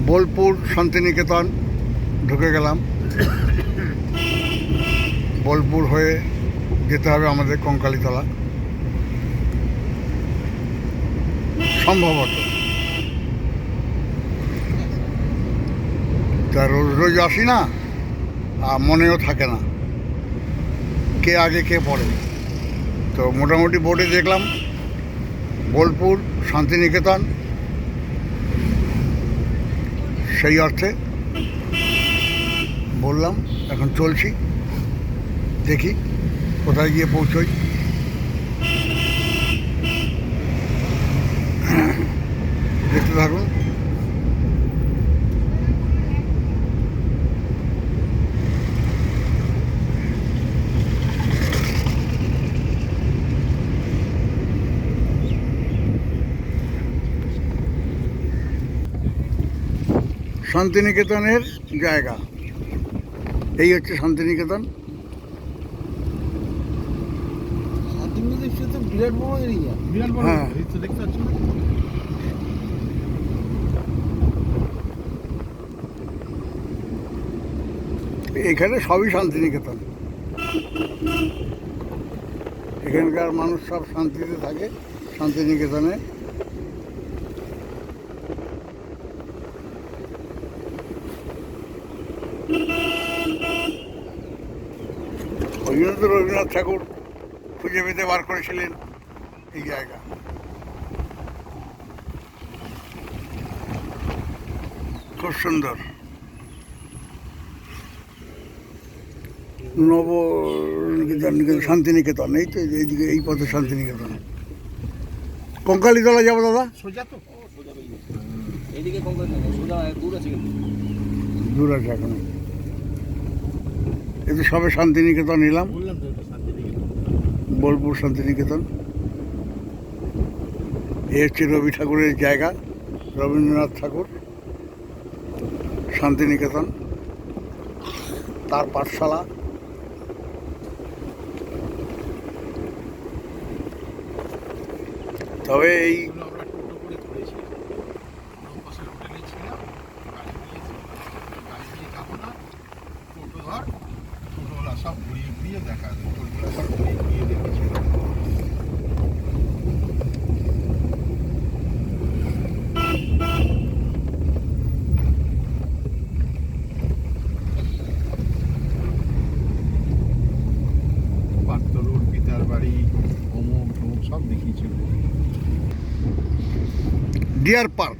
বোলপুর শান্তিনিকেতন ঢুকে গেলাম। বোলপুর হয়ে যেতে হবে আমাদের কঙ্কালীতলা সম্ভবত। তা রোজ রোজ আসি না, আর মনেও থাকে না কে আগে কে পরে। তো মোটামুটি বোর্ডে দেখলাম বোলপুর শান্তিনিকেতন, সেই অর্থে বললাম এখন চলছি, দেখি কোথায় গিয়ে পৌঁছই। দেখতে থাকুন। শান্তিনিকেতনের জায়গা এই হচ্ছে শান্তিনিকেতন। হ্যাঁ, এখানে সবই শান্তিনিকেতন। এখানকার মানুষ সব শান্তিতে থাকে শান্তিনিকেতনে। ওই জন্য তো রবীন্দ্রনাথ ঠাকুর খুঁজে পেতে বার করেছিলেন এই জায়গা। খুব সুন্দর। নব শান্তিনিকেতন এই তো, এইদিকে এই পথে শান্তিনিকেতন। কঙ্কালীতলা যাবো দাদা? দূর আছে এখন। এই তো সবে শান্তিনিকেতন এলাম, বোলপুর শান্তিনিকেতন। এ হচ্ছে রবি ঠাকুরের জায়গা, রবীন্দ্রনাথ ঠাকুর শান্তিনিকেতন, তার পাঠশালা। তবে এই সব ঘুরিয়ে ঘুরিয়ে দেখা যায়, সব ঘুরিয়ে ঘুরিয়ে দেখেছিল। পাত্তরুর পিতার বাড়ি, অমুক অমুক সব দেখিয়েছিল। ডিয়ার পার্ক,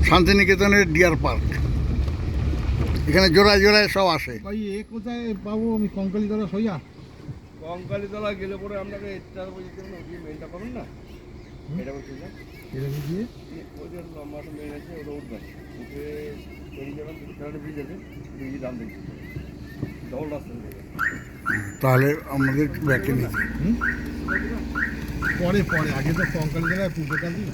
শান্তিনিকেতনের ডিয়ার পার্ক। এখানে জোড়ায় জোড়ায় সব আসে। ভাই এ কোথায় পাবো আমি? কঙ্কালীতলা সইয়া? কঙ্কালীতলা গেলে পরে আপনাকে মেনটা পাবেন না, এটা বলছি না, এটা গিয়ে ওই যে লম্বা একটা মেন আছে, ওটা উঠবেন, উঠে বেরিয়ে যাবেন, সেখানে ব্রিজ আছে, ব্রিজে দাম দেখছি ডবল রাস্তা। তাহলে আমাদের ব্যাকে নিতে পরে পরে আগে তো কঙ্কালীতলায় পুজোটা দিই।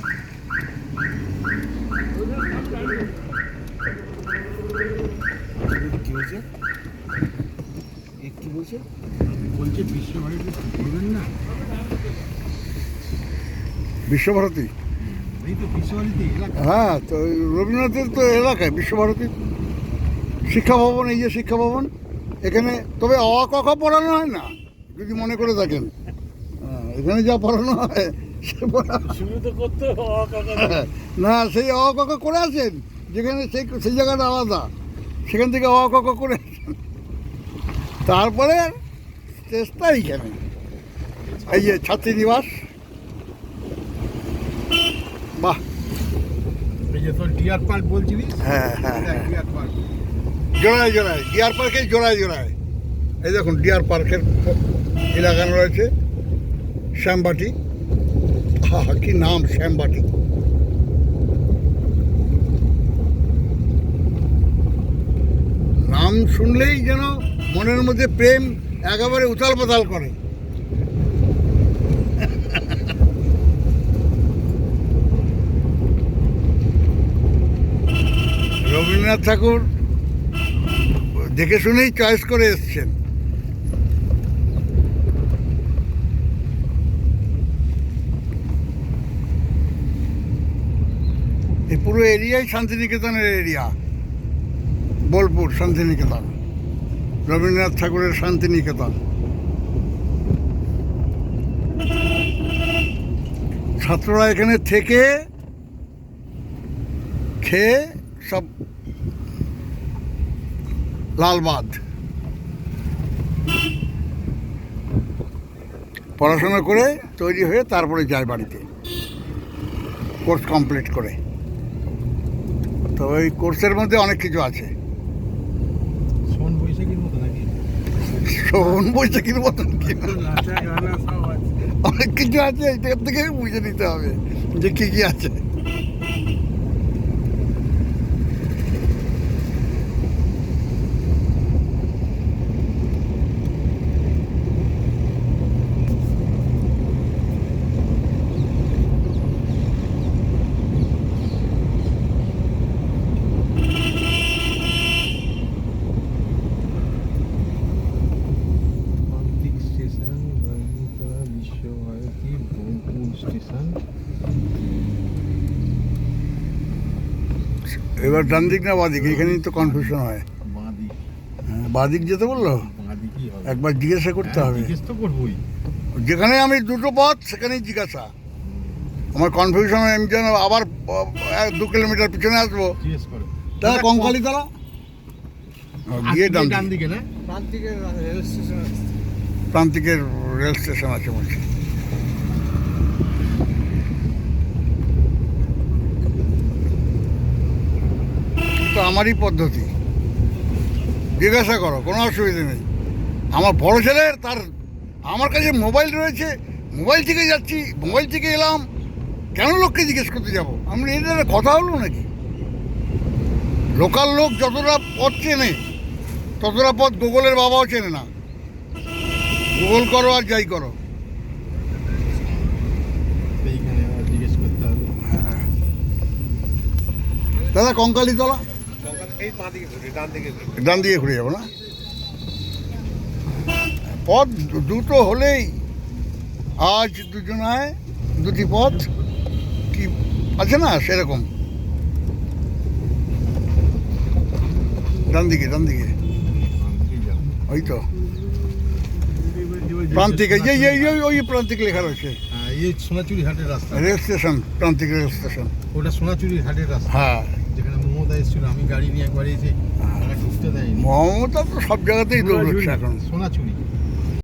কি হয়েছে? কি বলছে? বলছে বিশ্বভারতী বলবেন না? বিশ্বভারতী, এই তো বিশ্বভারতী এলাকা। হ্যাঁ, তো রবীন্দ্রনাথের তো এলাকায় বিশ্বভারতী শিক্ষা ভবন। এই যে শিক্ষা ভবন, এখানে তবে অ ক খ পড়ানো হয় না, যদি মনে করে থাকেন। এখানে যা পড়ানো হয় সে না, সেই অ ক খ করে আসেন, যেখানে সেই জায়গাটা আলাদা, সেখান থেকে অ ক খ করে আসেন। তারপরে চেষ্টা এইখানে, এই যে ছাত্রীনিবাস। বাহ, এই যে তোর ডিয়ার পার্ক বলছিলিস? হ্যাঁ হ্যাঁ হ্যাঁ, ডিয়ার পার্ক জোড়ায় জোড়ায় ডিয়ার পার্কের জোড়ায় জোড়ায়। এই দেখুন ডিয়ার পার্কের লাগানো রয়েছে শ্যামবাটি। হা হা, কি নাম শ্যামবাটি। নাম শুনলেই যেন মনের মধ্যে প্রেম একেবারে উথাল পাতাল করে। রবীন্দ্রনাথ ঠাকুর দেখে শুনেই চয়েস করে এসছেন। এই পুরো এরিয়াই শান্তিনিকেতনের এরিয়া। বোলপুর শান্তিনিকেতন, রবীন্দ্রনাথ ঠাকুরের শান্তিনিকেতন। ছাত্ররা এখানে থেকে খেয়ে সব লালবাদ পড়াশোনা করে তৈরি হয়ে তারপরে যায় বাড়িতে কোর্স কমপ্লিট করে। তো ওই কোর্সের মধ্যে অনেক কিছু আছে, শোন বৈশাখীর মতো নাকি? শোন বৈশাখীর মতন কি না, নাচা গানা সব আছে। অনেক কিছু আছে। এইটার থেকে বুঝে নিতে হবে যে কি কি আছে। প্রান্তিক স্টেশন, বালিপাড়া বিশ্বভারতী, বোলপুর স্টেশন। এবার ডান দিক না বাদিক, এখানেই তো কনফিউশন হয়। বাঁদিক। হ্যাঁ, বাদিক যেতে বললো, বাঁদিকই হবে। একবার জিজ্ঞাসা করতে হ্যাঁ, হবে। জিজ্ঞেস তো করবোই। যেখানে আমি দুটো পথ সেখানেই জিজ্ঞাসা। আমার কনফিউশন হয়, আমি যেন আবার 2 কিলোমিটার পিছনে আসবো। জিজ্ঞেস করো। তাহলে কঙ্কালীতলা গিয়ে ডান ডান দিকে। দিকে না? প্রান্তিকের রেল স্টেশন আছে বলছি। তো আমারই পদ্ধতি, জিজ্ঞাসা করো, কোনো অসুবিধা নেই। আমার বড় ছেলের তার আমার কাছে মোবাইল রয়েছে, মোবাইল থেকে যাচ্ছি, মোবাইল থেকে এলাম, কেন লোককে জিজ্ঞেস করতে যাবো? আমি এটা একটা কথা হলো নাকি? লোকাল লোক যতটা পথ চেনে ততটা পথ গুগলের বাবাও চেনে না। গুগল করো আর যাই করো। এইখানে আবার জিজ্ঞেস করতে হবে। দাদা কঙ্কালীতলা এই পা দিকে ঘুরে, ডান দিকে ঘুরে। ডান দিকে ঘুরে যাবো না? পথ দুটো হলেই আজ দুজনায় দুটি পথ কি আছে না, সেরকম। ডান দিকে ডান দিকে, বাঁদিকেই যাও। ওই তো এবার প্রান্তিকে, যে ওই প্রান্তিক লেখা রয়েছে। হ্যাঁ, এই সোনাচুরি হাটের রাস্তা। রেল স্টেশন, প্রান্তিক রেল স্টেশন। ওটা সোনাচুরি হাটের রাস্তা। হ্যাঁ, যেখানে মমতা এসেছিল, আমি গাড়ি নিয়ে একবার এসে তারা ঢুকতে দেয়নি। মমতা তো সব জায়গাতেই দৌড়চ্ছে এখন। সোনাচুরি।